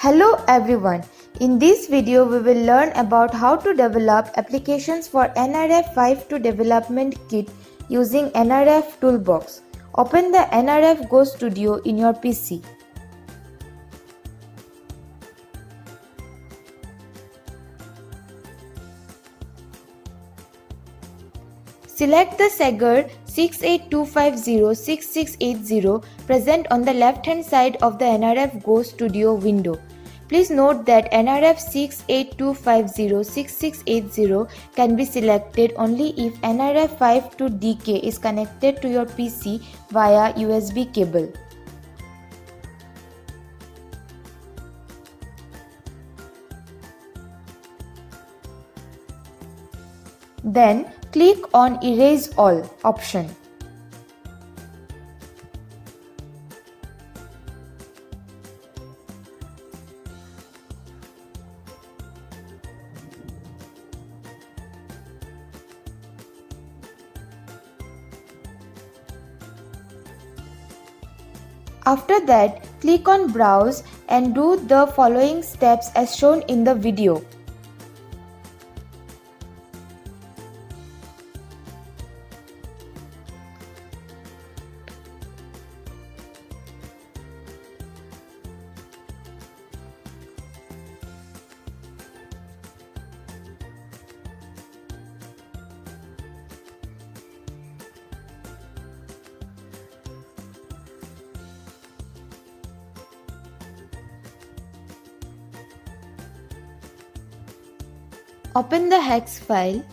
Hello everyone. In this video we will learn about how to develop applications for nRF52832 development kit using nRF Toolbox. Open the nRF Go Studio in your PC. Select the Sagar 682506680 present on the left hand side of the nRF Go Studio window. Please note that nRF 682506680 can be selected only if nRF52DK is connected to your PC via USB cable. Then click on Erase All option. After that, click on Browse and do the following steps as shown in the video. Open the hex file.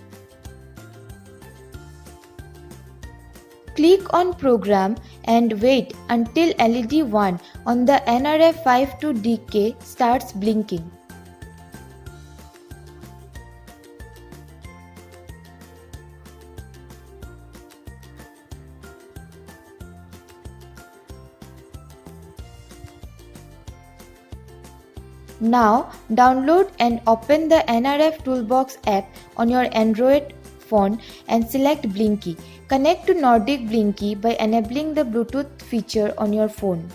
Click on Program and wait until LED 1 on the nRF52DK starts blinking. Now download and open the nRF Toolbox app on your Android phone and select Blinky. Connect to Nordic Blinky by enabling the Bluetooth feature on your phone.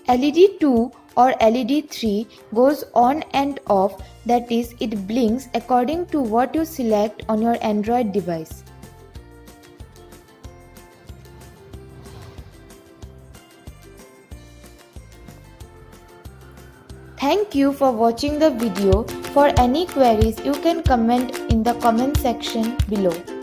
LED 2 or LED 3 goes on and off, that is, it blinks according to what you select on your Android device. Thank you for watching the video. For any queries, you can comment in the comment section below.